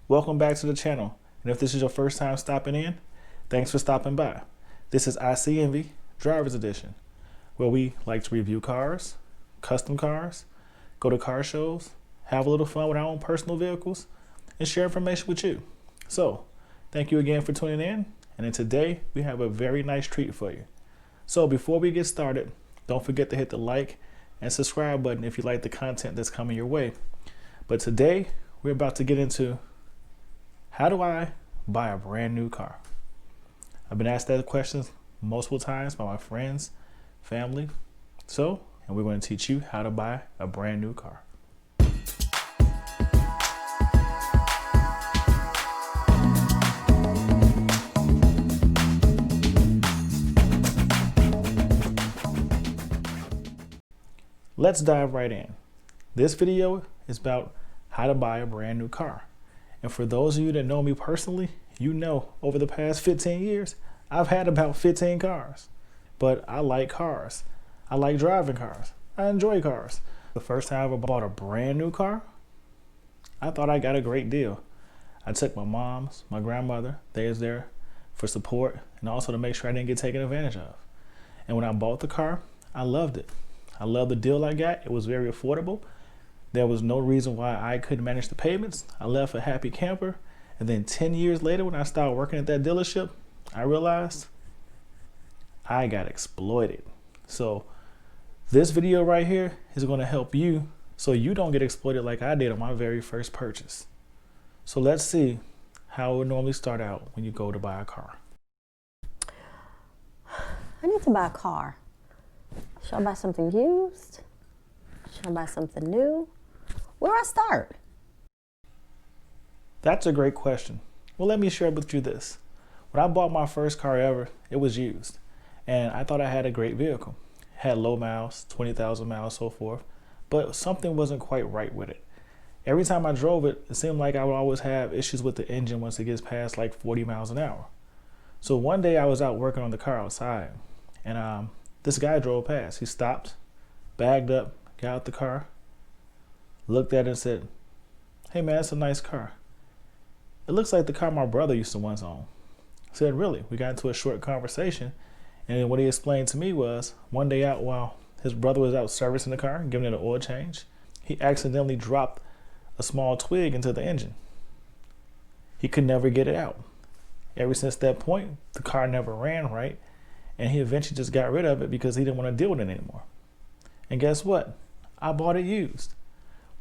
Welcome back to the channel. And if this is your first time stopping in, thanks for stopping by. This is I See Envy Driver's Edition, where we like to review cars, custom cars, go to car shows, have a little fun with our own personal vehicles, and share information with you. So, thank you again for tuning in. And then today, we have a very nice treat for you. So before we get started, don't forget to hit the like and subscribe button if you like the content that's coming your way. But today, we're about to get into how do I buy a brand new car? I've been asked that question multiple times by my friends, family. And we're going to teach you how to buy a brand new car. Let's dive right in. This video is about how to buy a brand new car. And for those of you that know me personally, you know over the past 15 years, I've had about 15 cars. But I like cars. I like driving cars. I enjoy cars. The first time I ever bought a brand new car, I thought I got a great deal. I took my mom's, my grandmother, they was there for support and also to make sure I didn't get taken advantage of. And when I bought the car, I loved it. I loved the deal I got. It was very affordable. There was no reason why I couldn't manage the payments. I left a happy camper. And then 10 years later, when I started working at that dealership, I realized I got exploited. So this video right here is going to help you so you don't get exploited like I did on my very first purchase. So let's see how it would normally start out when you go to buy a car. I need to buy a car. Should I buy something used? Should I buy something new? Where do I start? That's a great question. Well, let me share with you this. When I bought my first car ever, it was used. And I thought I had a great vehicle. It had low miles, 20,000 miles, so forth. But something wasn't quite right with it. Every time I drove it, it seemed like I would always have issues with the engine once it gets past like 40 miles an hour. So one day I was out working on the car outside. And this guy drove past. He stopped, bagged up, got out the car, looked at it and said, "Hey man, that's a nice car. It looks like the car my brother used to once own." I said, "Really?" We got into a short conversation. And then what he explained to me was one day out while his brother was out servicing the car, giving it an oil change, he accidentally dropped a small twig into the engine. He could never get it out. Ever since that point, the car never ran right. And he eventually just got rid of it because he didn't want to deal with it anymore. And guess what? I bought it used.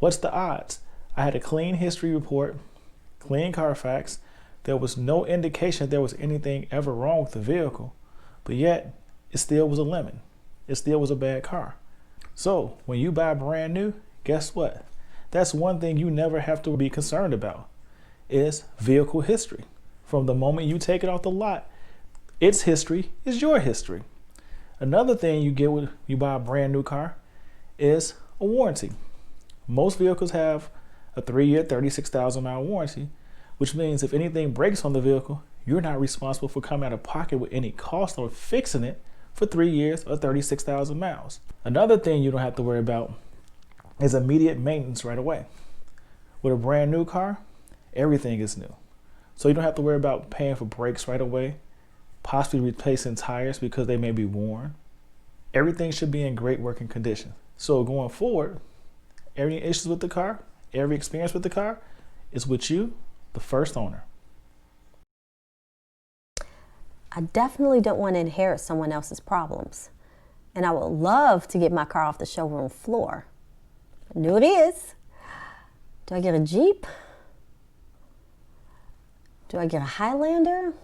What's the odds? I had a clean history report, clean Carfax. There was no indication there was anything ever wrong with the vehicle, but yet it still was a lemon. It still was a bad car. So when you buy brand new, guess what? That's one thing you never have to be concerned about is vehicle history. From the moment you take it off the lot, its history is your history. Another thing you get when you buy a brand new car is a warranty. Most vehicles have a 3-year, 36,000 mile warranty, which means if anything breaks on the vehicle, you're not responsible for coming out of pocket with any cost or fixing it for 3 years or 36,000 miles. Another thing you don't have to worry about is immediate maintenance right away. With a brand new car, everything is new. So you don't have to worry about paying for brakes right away, possibly replacing tires because they may be worn. Everything should be in great working condition. So going forward, any issues with the car, every experience with the car is with you, the first owner. I definitely don't want to inherit someone else's problems. And I would love to get my car off the showroom floor. New it is. Do I get a Jeep? Do I get a Highlander?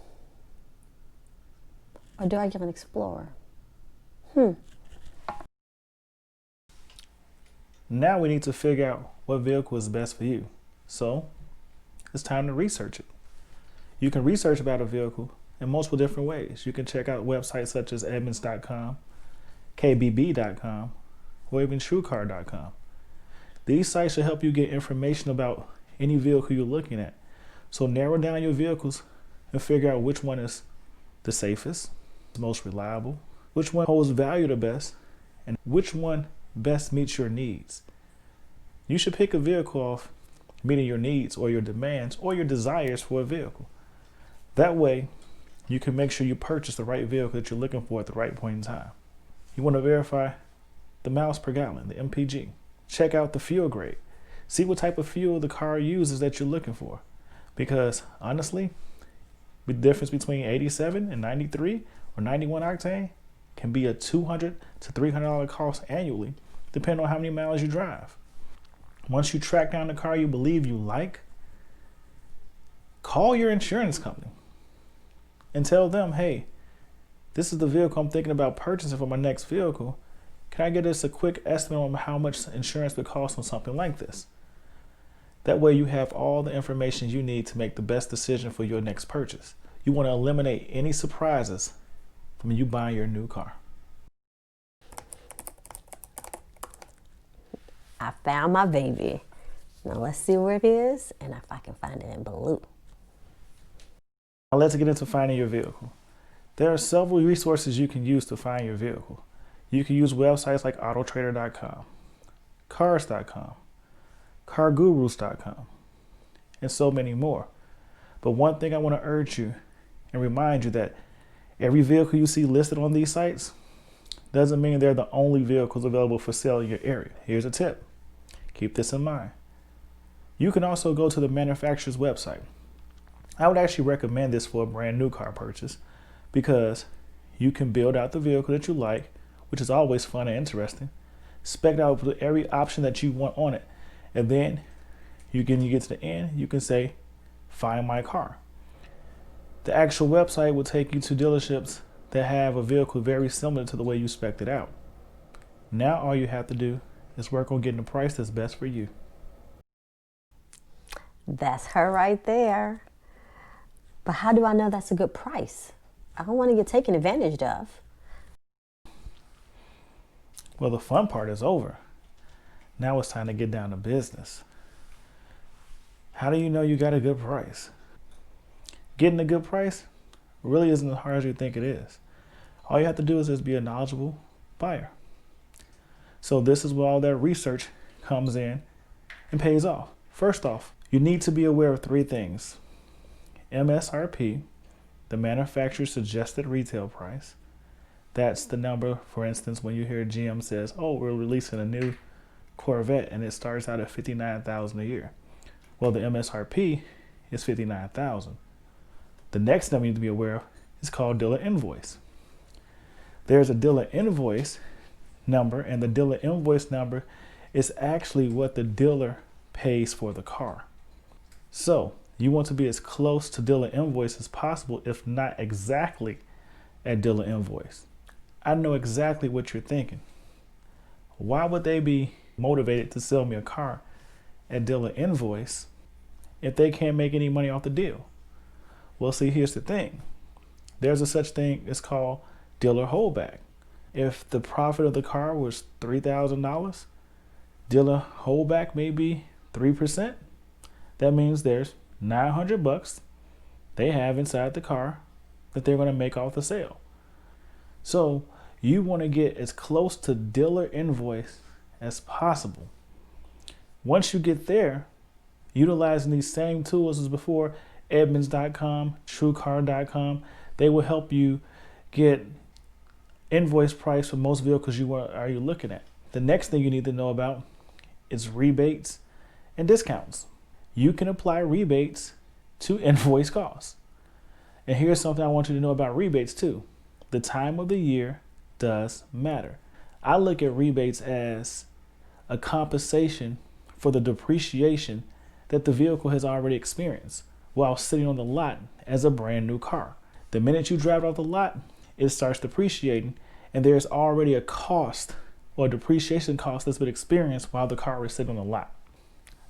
Or do I get an Explorer? Now we need to figure out what vehicle is best for you. So it's time to research it. You can research about a vehicle in multiple different ways. You can check out websites such as Edmunds.com, KBB.com, or even TrueCar.com. These sites should help you get information about any vehicle you're looking at. So narrow down your vehicles and figure out which one is the safest, the most reliable, which one holds value the best, and which one best meets your needs. You should pick a vehicle off meeting your needs or your demands or your desires for a vehicle. That way, you can make sure you purchase the right vehicle that you're looking for at the right point in time. You want to verify the miles per gallon, the MPG. Check out the fuel grade. See what type of fuel the car uses that you're looking for. Because honestly, the difference between 87 and 93 or 91 octane can be a $200 to $300 cost annually, depending on how many miles you drive. Once you track down the car you believe you like, call your insurance company and tell them, hey, this is the vehicle I'm thinking about purchasing for my next vehicle. Can I get us a quick estimate on how much insurance would cost on something like this? That way you have all the information you need to make the best decision for your next purchase. You want to eliminate any surprises from you buying your new car. I found my baby. Now let's see where it is and if I can find it in blue. Now let's get into finding your vehicle. There are several resources you can use to find your vehicle. You can use websites like autotrader.com, cars.com, cargurus.com, and so many more. But one thing I want to urge you and remind you that every vehicle you see listed on these sites doesn't mean they're the only vehicles available for sale in your area. Here's a tip. Keep this in mind. You can also go to the manufacturer's website. I would actually recommend this for a brand new car purchase because you can build out the vehicle that you like, which is always fun and interesting, spec out every option that you want on it, and then you get to the end, you can say, find my car. The actual website will take you to dealerships that have a vehicle very similar to the way you spec'd it out. Now all you have to do is work on getting a price that's best for you. That's her right there. But how do I know that's a good price? I don't want to get taken advantage of. Well, the fun part is over. Now it's time to get down to business. How do you know you got a good price? Getting a good price really isn't as hard as you think it is. All you have to do is just be a knowledgeable buyer. So this is where all that research comes in and pays off. First off, you need to be aware of three things. MSRP, the manufacturer's suggested retail price. That's the number, for instance, when you hear GM says, oh, we're releasing a new Corvette and it starts out at $59,000 a year. Well, the MSRP is $59,000. The next number you need to be aware of is called dealer invoice. There's a dealer invoice number, and the dealer invoice number is actually what the dealer pays for the car. So you want to be as close to dealer invoice as possible, if not exactly at dealer invoice. I know exactly what you're thinking. Why would they be motivated to sell me a car at dealer invoice if they can't make any money off the deal? Well, see, here's the thing. There's a such thing as called dealer holdback. If the profit of the car was $3,000, dealer holdback may be 3%. That means there's $900 they have inside the car that they're going to make off the sale. So you want to get as close to dealer invoice as possible. Once you get there, utilizing these same tools as before, Edmunds.com, TrueCar.com, they will help you get invoice price for most vehicles you are looking at. The next thing you need to know about is rebates and discounts. You can apply rebates to invoice costs. And here's something I want you to know about rebates too. The time of the year does matter. I look at rebates as a compensation for the depreciation that the vehicle has already experienced while sitting on the lot as a brand new car. The minute you drive it off the lot, it starts depreciating, and there's already a cost or depreciation cost that's been experienced while the car is sitting on the lot.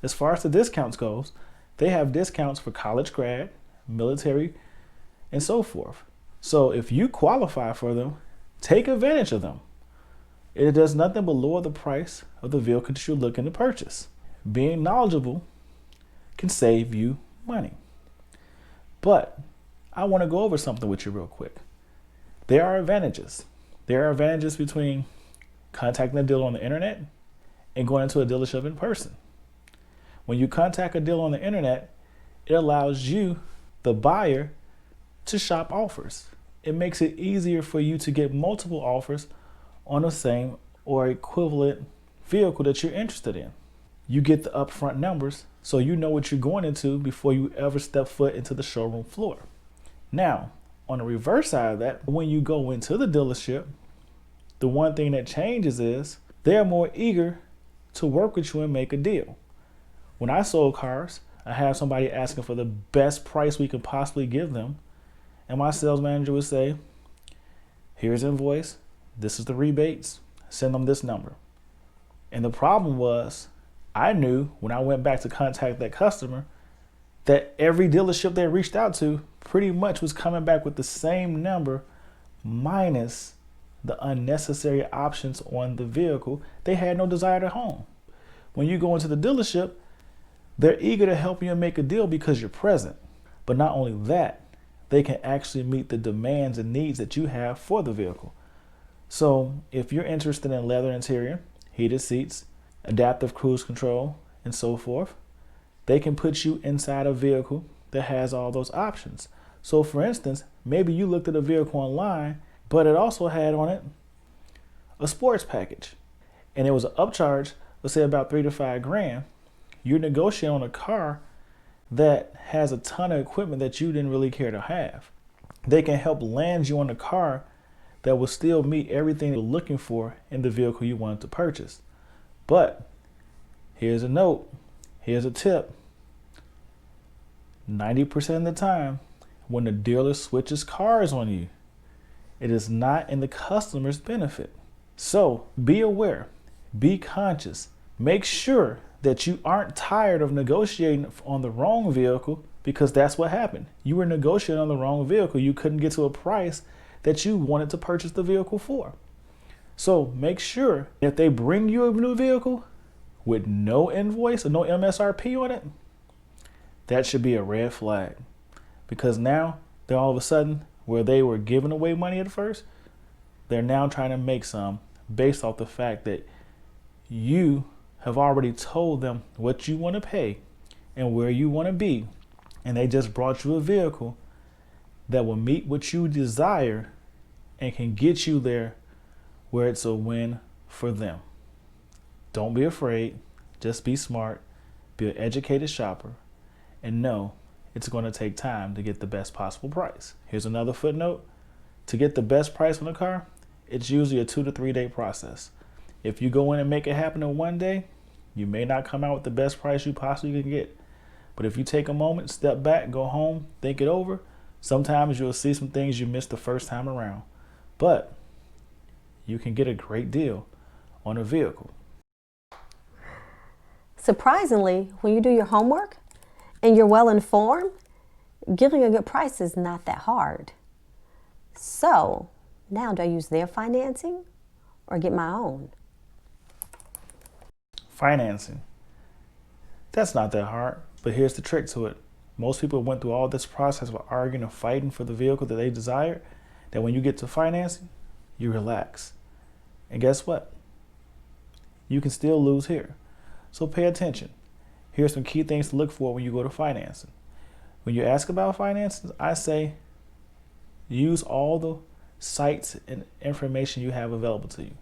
As far as the discounts goes, they have discounts for college grad, military, and so forth. So if you qualify for them, take advantage of them. It does nothing but lower the price of the vehicle that you're looking to purchase. Being knowledgeable can save you money. But I want to go over something with you real quick. There are advantages. There are advantages between contacting a dealer on the internet and going into a dealership in person. When you contact a dealer on the internet, it allows you, the buyer, to shop offers. It makes it easier for you to get multiple offers on the same or equivalent vehicle that you're interested in. You get the upfront numbers, so you know what you're going into before you ever step foot into the showroom floor. Now, on the reverse side of that, when you go into the dealership, the one thing that changes is they're more eager to work with you and make a deal. When I sold cars, I have somebody asking for the best price we could possibly give them, and my sales manager would say, here's the invoice, this is the rebates, send them this number. And the problem was, I knew when I went back to contact that customer that every dealership they reached out to pretty much was coming back with the same number minus the unnecessary options on the vehicle they had no desire to own. When you go into the dealership, they're eager to help you and make a deal because you're present. But not only that, they can actually meet the demands and needs that you have for the vehicle. So if you're interested in leather interior, heated seats, adaptive cruise control, and so forth, they can put you inside a vehicle that has all those options. So for instance, maybe you looked at a vehicle online, but it also had on it a sports package, and it was an upcharge, let's say about $3 to $5 grand. You're negotiating on a car that has a ton of equipment that you didn't really care to have. They can help land you on a car that will still meet everything you're looking for in the vehicle you wanted to purchase. But here's a note, here's a tip. 90% of the time, when the dealer switches cars on you, it is not in the customer's benefit. So be aware, be conscious, make sure that you aren't tired of negotiating on the wrong vehicle, because that's what happened. You were negotiating on the wrong vehicle. You couldn't get to a price that you wanted to purchase the vehicle for. So make sure if they bring you a new vehicle with no invoice or no MSRP on it, that should be a red flag, because now they're all of a sudden, where they were giving away money at first, they're now trying to make some based off the fact that you have already told them what you want to pay and where you want to be, and they just brought you a vehicle that will meet what you desire and can get you there where it's a win for them. Don't be afraid, just be smart, be an educated shopper, and know it's going to take time to get the best possible price. Here's another footnote. To get the best price on a car, it's usually a 2 to 3 day process. If you go in and make it happen in one day, you may not come out with the best price you possibly can get. But if you take a moment, step back, go home, think it over, sometimes you'll see some things you missed the first time around. But you can get a great deal on a vehicle. Surprisingly, when you do your homework and you're well informed, getting a good price is not that hard. So now, do I use their financing or get my own? Financing. That's not that hard, but here's the trick to it. Most people went through all this process of arguing and fighting for the vehicle that they desired, that when you get to financing, you relax. And guess what? You can still lose here. So pay attention. Here's some key things to look for when you go to financing. When you ask about financing, I say use all the sites and information you have available to you.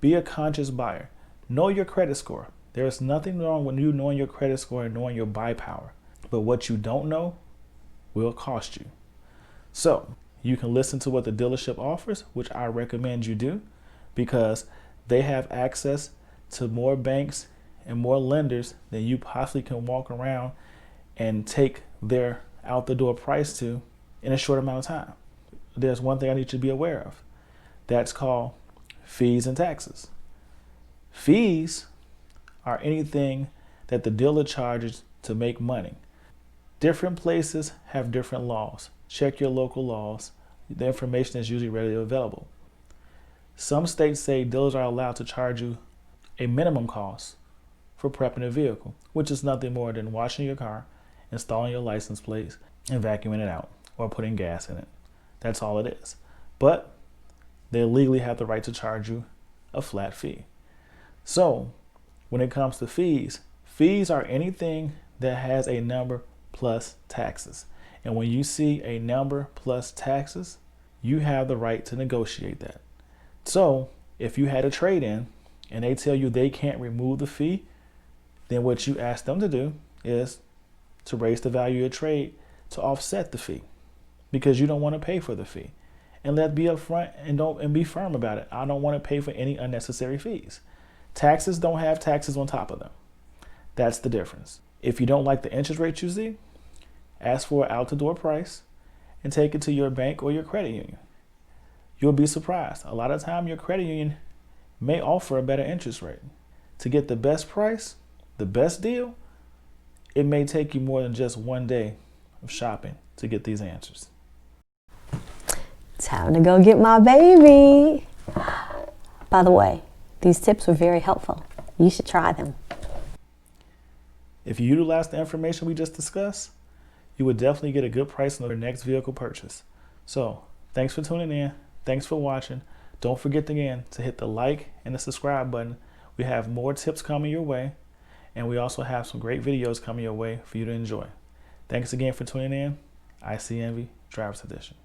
Be a conscious buyer. Know your credit score. There's nothing wrong with you knowing your credit score and knowing your buy power. But what you don't know will cost you. So you can listen to what the dealership offers, which I recommend you do, because they have access to more banks and more lenders than you possibly can walk around and take their out the door price to in a short amount of time. There's one thing I need you to be aware of. That's called fees and taxes. Fees are anything that the dealer charges to make money. Different places have different laws. Check your local laws. The information is usually readily available. Some states say dealers are allowed to charge you a minimum cost for prepping a vehicle, which is nothing more than washing your car, installing your license plates, and vacuuming it out or putting gas in it. That's all it is. But they legally have the right to charge you a flat fee. So when it comes to fees, Fees are anything that has a number plus taxes. And when you see a number plus taxes, you have the right to negotiate that. So if you had a trade-in and they tell you they can't remove the fee, then what you ask them to do is to raise the value of your trade to offset the fee, because you don't want to pay for the fee. And let's be upfront and be firm about it. I don't want to pay for any unnecessary fees. Taxes don't have taxes on top of them. That's the difference. If you don't like the interest rate you see, ask for an out-the-door price and take it to your bank or your credit union. You'll be surprised. A lot of time your credit union may offer a better interest rate. To get the best price, the best deal, it may take you more than just one day of shopping to get these answers. Time to go get my baby. By the way, these tips were very helpful. You should try them. If you utilize the information we just discussed, you would definitely get a good price on your next vehicle purchase. So thanks for tuning in. Thanks for watching. Don't forget again to hit the like and the subscribe button. We have more tips coming your way, and we also have some great videos coming your way for you to enjoy. Thanks again for tuning in. IC Envy Drivers Edition.